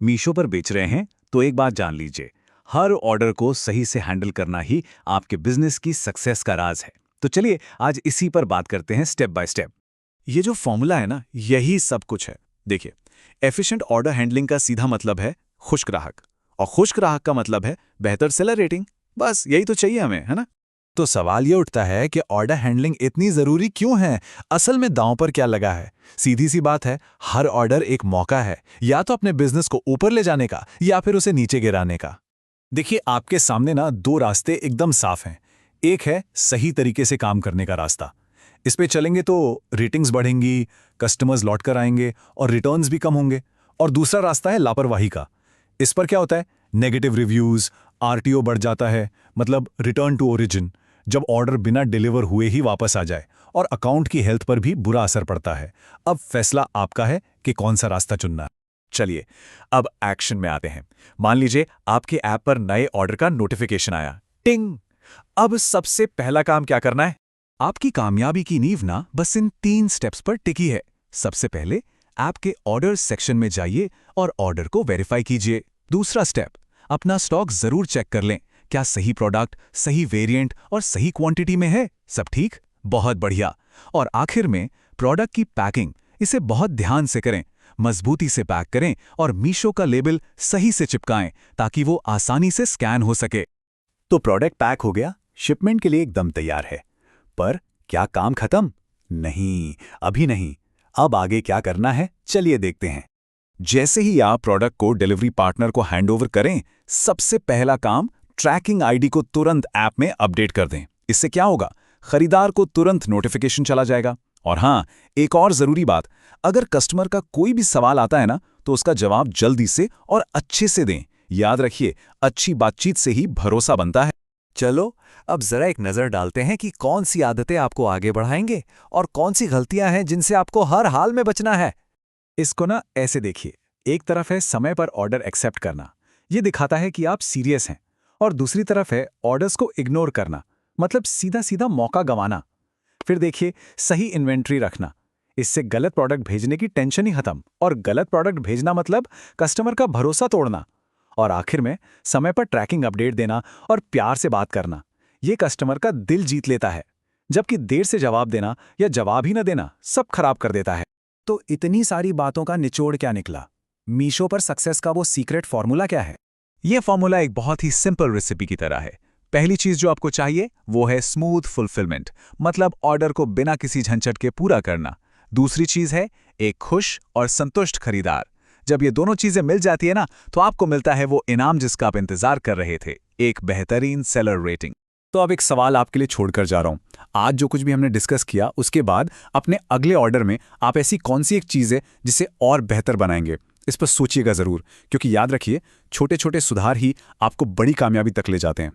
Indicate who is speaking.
Speaker 1: मीशो पर बेच रहे हैं तो एक बात जान लीजिए, हर ऑर्डर को सही से हैंडल करना ही आपके बिजनेस की सक्सेस का राज है। तो चलिए आज इसी पर बात करते हैं स्टेप बाय स्टेप।
Speaker 2: ये जो फॉर्मूला है ना, यही सब कुछ है। देखिए, एफिशिएंट ऑर्डर हैंडलिंग का सीधा मतलब है खुश ग्राहक, और खुश ग्राहक का मतलब है बेहतर सेलर रेटिंग। बस यही तो चाहिए हमें, है ना? तो सवाल ये उठता है कि ऑर्डर हैंडलिंग इतनी जरूरी क्यों है? असल में दांव पर क्या लगा है? सीधी सी बात है, हर ऑर्डर एक मौका है, या तो अपने बिजनेस को ऊपर ले जाने का या फिर उसे नीचे गिराने का।
Speaker 1: देखिए आपके सामने ना दो रास्ते एकदम साफ हैं। एक है सही तरीके से काम करने का रास्ता, इस पे चलेंगे तो रेटिंग्स बढ़ेंगी, कस्टमर्स लौट कर आएंगे और रिटर्न्स भी कम होंगे। और दूसरा रास्ता है लापरवाही का। इस पर क्या होता है, नेगेटिव रिव्यूज, आरटीओ बढ़ जाता है, मतलब रिटर्न टू ओरिजिन, जब ऑर्डर बिना डिलीवर हुए ही वापस आ जाए, और अकाउंट की हेल्थ पर भी बुरा असर पड़ता है। अब फैसला आपका है कि कौन सा रास्ता चुनना है।
Speaker 2: चलिए, अब एक्शन में आते हैं। मान लीजिए आपके ऐप पर नए ऑर्डर का नोटिफिकेशन आया, टिंग। अब सबसे पहला काम क्या करना है?
Speaker 1: आपकी कामयाबी की नींव ना बस इन 3 स्टेप्स पर टिकी है। सबसे पहले ऐप के ऑर्डर सेक्शन में जाइए और ऑर्डर को वेरीफाई कीजिए। दूसरा स्टेप, अपना स्टॉक जरूर चेक कर लें, क्या सही प्रोडक्ट, सही वेरिएंट और सही क्वांटिटी में है, सब ठीक? बहुत बढ़िया। और आखिर में प्रोडक्ट की पैकिंग, इसे बहुत ध्यान से करें, मजबूती से पैक करें और मीशो का लेबल सही से चिपकाएं ताकि वो आसानी से स्कैन हो सके।
Speaker 2: तो प्रोडक्ट पैक हो गया, शिपमेंट के लिए एकदम तैयार है। पर क्या काम खत्म? नहीं, अभी नहीं। अब आगे क्या करना है, चलिए देखते हैं। जैसे ही आप प्रोडक्ट को डिलीवरी पार्टनर को हैंडओवर करें, सबसे पहला काम ट्रैकिंग आईडी को तुरंत ऐप में अपडेट कर दें। इससे क्या होगा, खरीदार को तुरंत नोटिफिकेशन चला जाएगा। और हाँ, एक और जरूरी बात, अगर कस्टमर का कोई भी सवाल आता है ना, तो उसका जवाब जल्दी से और अच्छे से दें। याद रखिए, अच्छी बातचीत से ही भरोसा बनता है। चलो, अब जरा एक नजर डालते हैं कि कौन सी आदतें आपको आगे बढ़ाएंगे और कौन सी गलतियां हैं जिनसे आपको हर हाल में बचना है।
Speaker 1: इसको ना ऐसे देखिए, एक तरफ है समय पर ऑर्डर एक्सेप्ट करना, ये दिखाता है कि आप सीरियस हैं। और दूसरी तरफ है ऑर्डर्स को इग्नोर करना, मतलब सीधा सीधा मौका गंवाना। फिर देखिए, सही इन्वेंट्री रखना, इससे गलत प्रोडक्ट भेजने की टेंशन ही खत्म। और गलत प्रोडक्ट भेजना मतलब कस्टमर का भरोसा तोड़ना। और आखिर में समय पर ट्रैकिंग अपडेट देना और प्यार से बात करना, ये कस्टमर का दिल जीत लेता है। जबकि देर से जवाब देना या जवाब ही न देना सब खराब कर देता है। तो इतनी सारी बातों का निचोड़ क्या निकला? मीशो पर सक्सेस का वो सीक्रेट फॉर्मूला क्या है? यह फॉर्मूला एक बहुत ही सिंपल रेसिपी की तरह है। पहली चीज जो आपको चाहिए वो है स्मूथ फुलफिलमेंट, मतलब ऑर्डर को बिना किसी झंझट के पूरा करना। दूसरी चीज है एक खुश और संतुष्ट खरीदार। जब ये दोनों चीजें मिल जाती है ना, तो आपको मिलता है वो इनाम जिसका आप इंतजार कर रहे थे, एक बेहतरीन सेलर रेटिंग। तो अब एक सवाल आपके लिए छोड़कर जा रहा हूं। आज जो कुछ भी हमने डिस्कस किया, उसके बाद अपने अगले ऑर्डर में आप ऐसी कौन सी एक चीज है जिसे और बेहतर बनाएंगे, इस पर सोचिएगा जरूर। क्योंकि याद रखिए, छोटे छोटे सुधार ही आपको बड़ी कामयाबी तक ले जाते हैं।